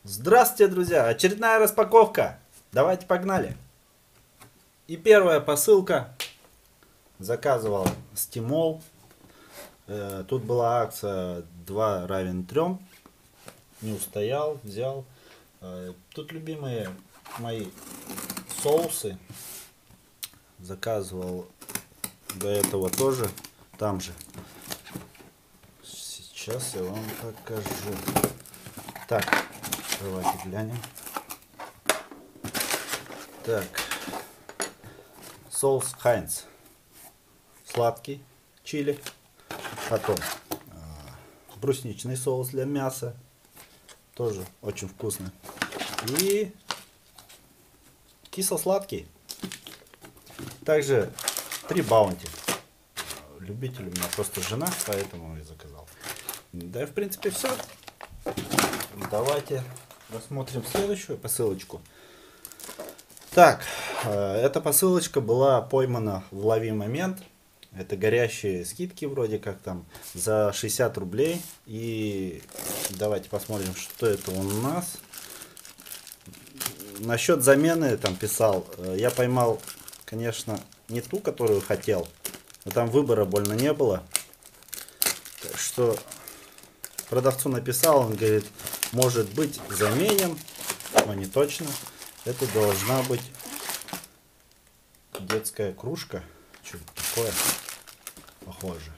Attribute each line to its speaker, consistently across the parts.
Speaker 1: Здравствуйте, друзья! Очередная распаковка. Давайте погнали. И первая посылка. Заказывал Стимол. Тут была акция 2 равен 3. Не устоял, взял. Тут любимые мои соусы. Заказывал до этого тоже. Там же. Сейчас я вам покажу. Так, давайте глянем. Так, соус Хайнц, сладкий чили, потом брусничный соус для мяса, тоже очень вкусно, и кисло-сладкий, также 3 баунти. Любитель у меня просто жена, поэтому и заказал. Да и в принципе все. Давайте рассмотрим следующую посылочку. Так, эта посылочка была поймана в лови момент. Это горящие скидки вроде как там за 60 рублей. И давайте посмотрим, что это у нас. Насчет замены там писал. Я поймал, конечно, не ту, которую хотел. Но там выбора больно не было. Так что продавцу написал, он говорит, может быть заменим, но не точно. Это должна быть детская кружка. Что это такое? Похоже.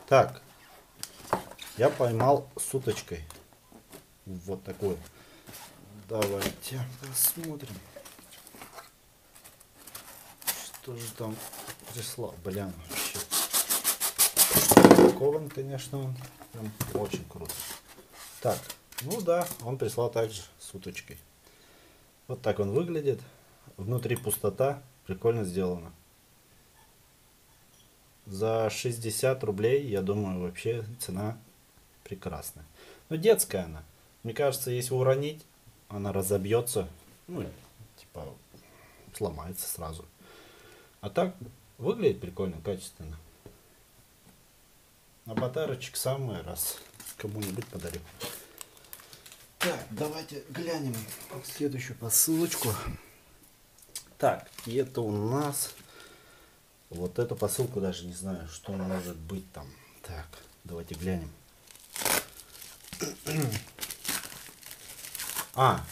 Speaker 1: Так, я поймал с уточкой. Вот такой. Давайте посмотрим. Что же там прислал? Блин, вообще. Упакован, конечно, он прям очень круто. Так, ну да, он прислал также с уточкой. Вот так он выглядит. Внутри пустота. Прикольно сделано. За 60 рублей, я думаю, вообще цена прекрасная. Но детская она. Мне кажется, если уронить, она разобьется. Ну, типа, сломается сразу. А так, выглядит прикольно, качественно. А подарочек самый раз кому-нибудь подарю. Так, давайте глянем следующую посылочку. Так, и это у нас... Вот эту посылку даже не знаю, что может быть там. Так, давайте глянем. А,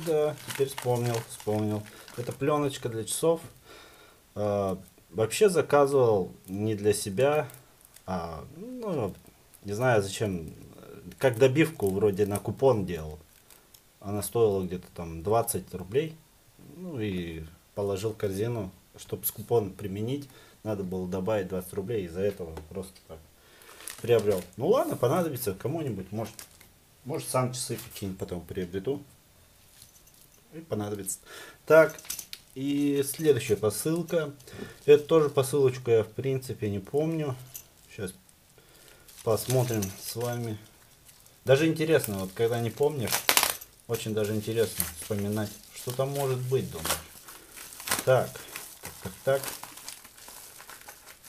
Speaker 1: да, теперь вспомнил. Это пленочка для часов. Вообще заказывал не для себя, ну, не знаю зачем. Как добивку вроде на купон делал. Она стоила где-то там 20 рублей. Ну и положил в корзину. Чтобы с купон применить, надо было добавить 20 рублей. Из-за этого просто так приобрел. Ну ладно, понадобится кому-нибудь. Может сам часы какие-нибудь потом приобрету. И понадобится. Так, и следующая посылка. Это тоже посылочку я в принципе не помню. Сейчас посмотрим с вами. Даже интересно, вот когда не помнишь, очень даже интересно вспоминать, что там может быть, думаю. Так.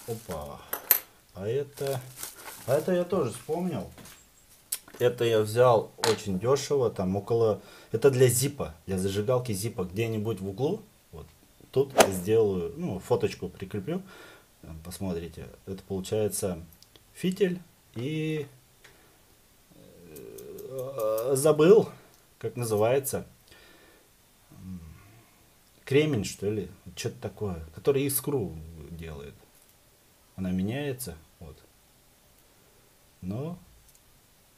Speaker 1: Опа. А это я тоже вспомнил. Это я взял очень дешево, там около... Это для зипа, для зажигалки зипа. Где-нибудь в углу. Вот тут сделаю, ну, фоточку прикреплю. Посмотрите. Это получается фитиль и... Забыл, как называется. Кремень, что ли, что-то такое, который искру делает. Она меняется, вот. Но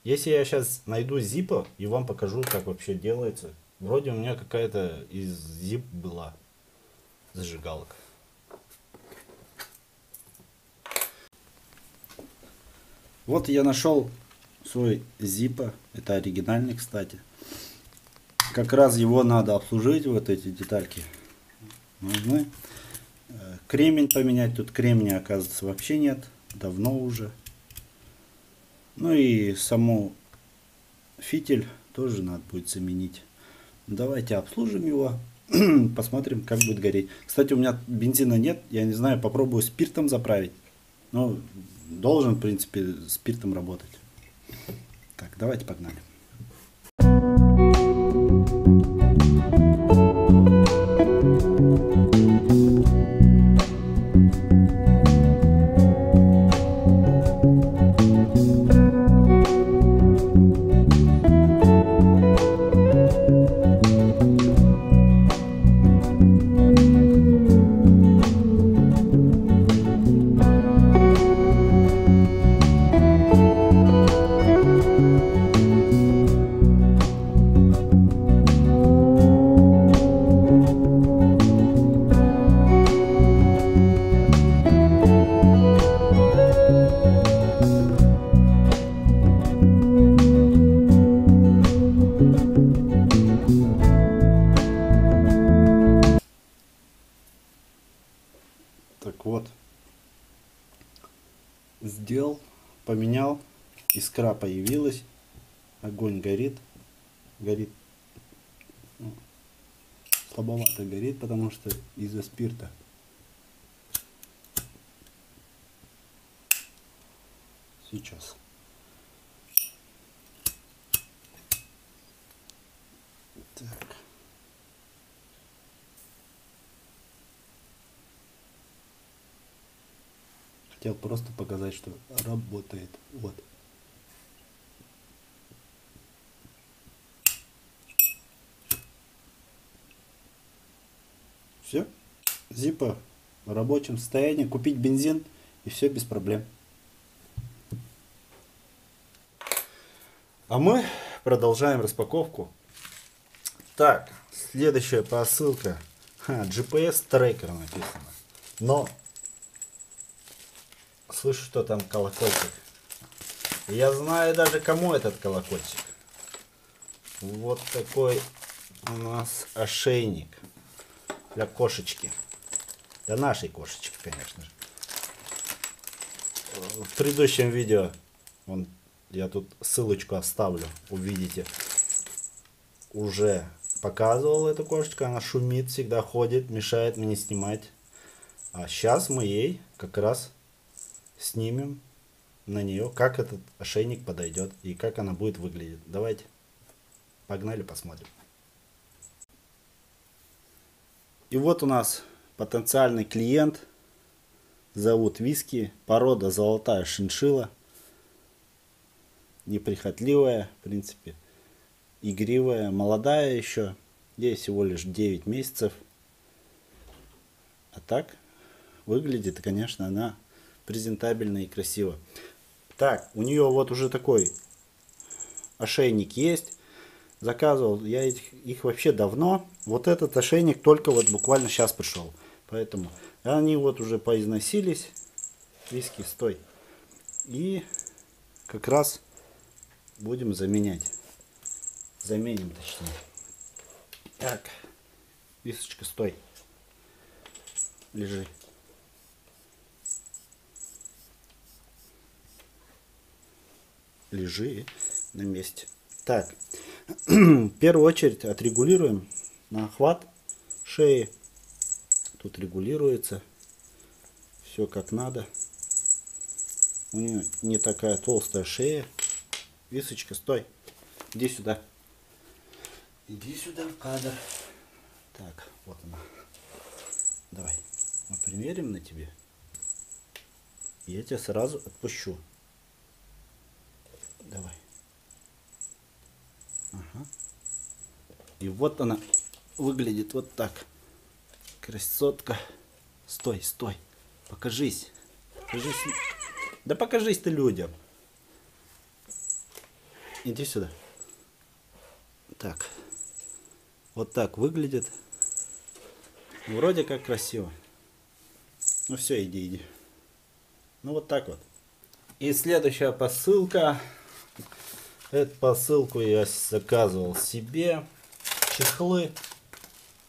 Speaker 1: если я сейчас найду зипа и вам покажу, как вообще делается. Вроде у меня какая-то из зип была зажигалка. Вот я нашел свой зипа. Это оригинальный, кстати. Как раз его надо обслужить, вот эти детальки нужны. Кремень поменять, тут кремния, оказывается, вообще нет, давно уже. Ну и саму фитиль тоже надо будет заменить. Давайте обслужим его, посмотрим, как будет гореть. Кстати, у меня бензина нет, я не знаю, попробую спиртом заправить. Ну, должен, в принципе, спиртом работать. Так, давайте погнали. сделал, поменял, искра появилась, огонь горит, ну, слабовато горит, потому что из-за спирта. Сейчас. Так. Хотел просто показать, что работает. Вот. Все. Зиппо в рабочем состоянии. Купить бензин и все без проблем. А мы продолжаем распаковку. Так, следующая посылка. GPS трекер написано. Но слышу, что там колокольчик. Я знаю даже, кому этот колокольчик. Вот такой у нас ошейник для кошечки. Для нашей кошечки, конечно же. В предыдущем видео, я тут ссылочку оставлю, увидите, уже показывал эту кошечку. Она шумит, всегда ходит, мешает мне снимать. А сейчас мы ей как раз снимем на нее, как этот ошейник подойдет и как она будет выглядеть. Давайте, погнали, посмотрим. И вот у нас потенциальный клиент. Зовут Виски, порода золотая шиншилла. Неприхотливая, в принципе, игривая, молодая еще. Ей всего лишь 9 месяцев. А так выглядит, конечно, она презентабельно и красиво. Так, у нее вот уже такой ошейник есть. Заказывал я их вообще давно. Вот этот ошейник только вот буквально сейчас пришел. Поэтому они вот уже поизносились. Виски, стой. И как раз будем заменять. Заменим, точнее. Так, Височка, стой. Лежи. Лежи на месте. Так, в первую очередь отрегулируем на охват шеи. Тут регулируется все как надо. У нее не такая толстая шея. Височка, стой. Иди сюда. Иди сюда в кадр. Так, вот она. Давай, мы примерим на тебе. Я тебя сразу отпущу. Давай. Ага. И вот она выглядит вот так. Красотка. Стой, стой. Покажись. Покажись. Да покажись ты людям. Иди сюда. Так. Вот так выглядит. Вроде как красиво. Ну все, иди, иди. Ну вот так вот. И следующая посылка. Эту посылку я заказывал себе. Чехлы.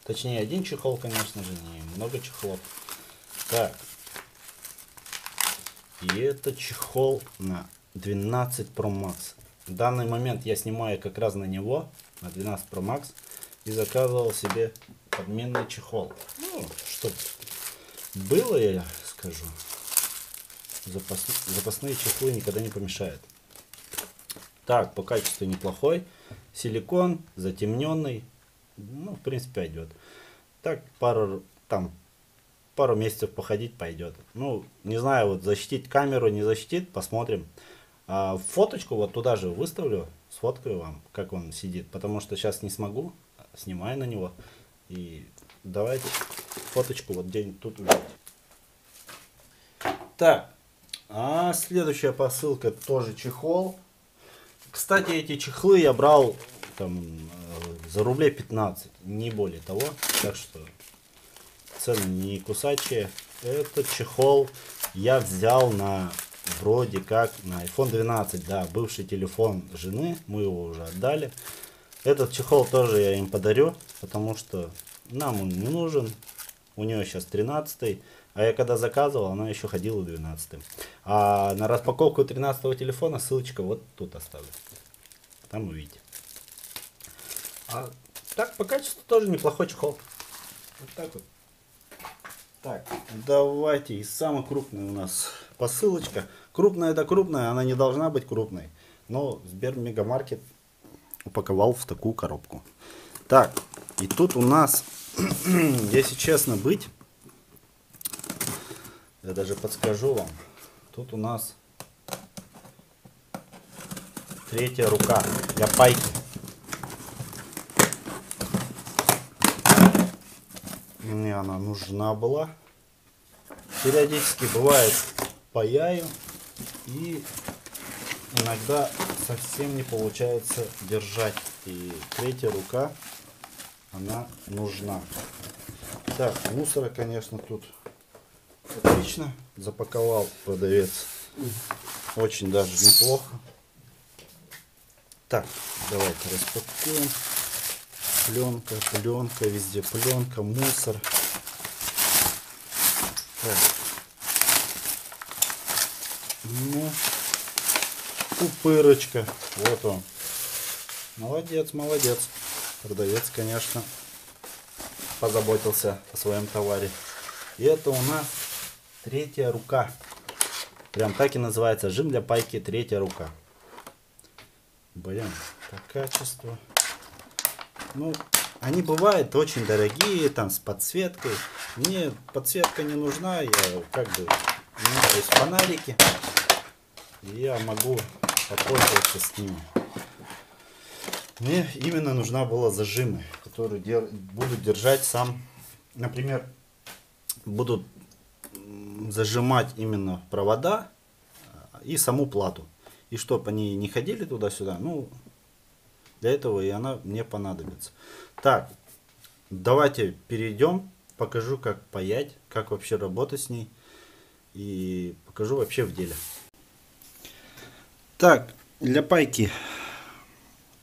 Speaker 1: Точнее, один чехол, конечно же, не много чехлов. Так. И это чехол на 12 Pro Max. В данный момент я снимаю как раз на него, на 12 Pro Max. И заказывал себе подменный чехол. Ну, чтоб было, я скажу. Запасные чехлы никогда не помешают. Так, по качеству неплохой. Силикон, затемненный. Ну, в принципе, пойдет. Так, пару месяцев походить пойдет. Ну, не знаю, вот защитить камеру, не защитит, посмотрим. А фоточку вот туда же выставлю, сфоткаю вам, как он сидит. Потому что сейчас не смогу, снимаю на него. И давайте фоточку вот где-нибудь тут увидеть. Так, а следующая посылка тоже чехол. Кстати, эти чехлы я брал там за рублей 15, не более того. Так что цены не кусачие. Этот чехол я взял на вроде как на iPhone 12, да, бывший телефон жены, мы его уже отдали. Этот чехол тоже я им подарю, потому что нам он не нужен. У нее сейчас 13, А я когда заказывал, она еще ходила 12-м. А на распаковку 13-го телефона ссылочка вот тут оставлю. Там увидите. А так, по качеству тоже неплохой чехол. Вот так вот. Так, давайте. И самая крупная у нас посылочка. Крупная это крупная, она не должна быть крупной. Но Сбермегамаркет упаковал в такую коробку. Так, и тут у нас, если честно быть, я даже подскажу вам. Тут у нас третья рука для пайки. Мне она нужна была. Периодически бывает паяю. И иногда совсем не получается держать. И третья рука, она нужна. Так, мусора, конечно, тут отлично запаковал продавец. Очень даже неплохо. Так, давайте распакуем. Пленка, пленка, везде пленка, мусор. Так. Ну, пупырочка. Вот он. Молодец, молодец. Продавец, конечно, позаботился о своем товаре. И это у нас третья рука. Прям так и называется. Жим для пайки третья рука. Блин, по качеству. Ну, они бывают очень дорогие, там с подсветкой. Мне подсветка не нужна, я как бы, у меня есть фонарики, и я могу попользоваться с ними. Мне именно нужна была зажимы, которые будут держать сам, например, будут зажимать именно провода и саму плату. И чтобы они не ходили туда-сюда, ну, для этого и она мне понадобится. Так, давайте перейдем, покажу, как паять, как вообще работать с ней. И покажу вообще в деле. Так, для пайки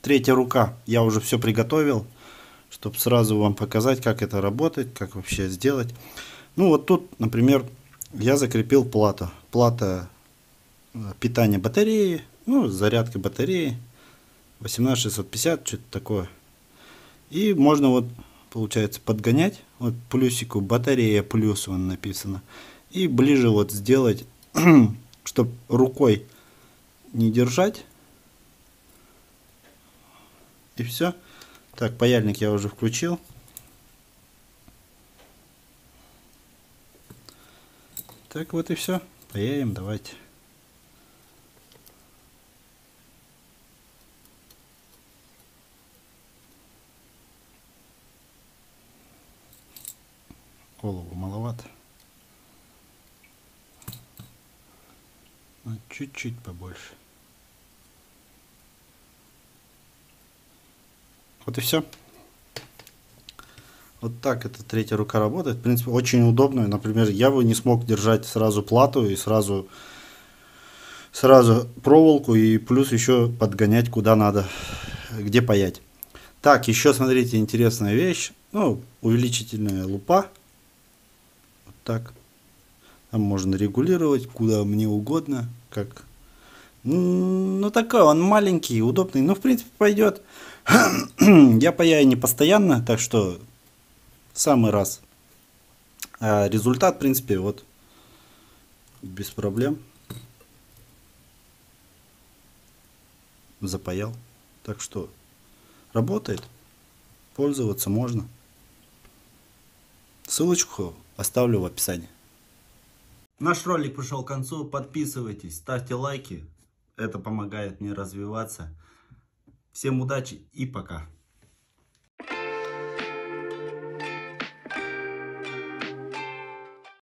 Speaker 1: третья рука. Я уже все приготовил, чтобы сразу вам показать, как это работает, как вообще сделать. Ну вот тут, например, я закрепил плату. Плата питания батареи, ну, зарядка батареи. 18650, что-то такое. И можно вот, получается, подгонять. Вот плюсику батарея плюс вон написано. И ближе вот сделать, чтобы рукой не держать. И все. Так, паяльник я уже включил. Так вот и все. Паяем, давайте. Голову маловато. Чуть-чуть побольше. Вот и все. Вот так эта третья рука работает. В принципе, очень удобно. Например, я бы не смог держать сразу плату и сразу проволоку, и плюс еще подгонять куда надо, где паять. Так, еще смотрите, интересная вещь. Ну, увеличительная лупа. Вот так. Там можно регулировать куда мне угодно. Как. Ну, такой он маленький, удобный. Ну, в принципе, пойдет. Я паяю не постоянно, так что в самый раз. А результат, в принципе, вот без проблем. Запаял. Так что работает. Пользоваться можно. Ссылочку оставлю в описании. Наш ролик пришел к концу. Подписывайтесь, ставьте лайки. Это помогает мне развиваться. Всем удачи и пока.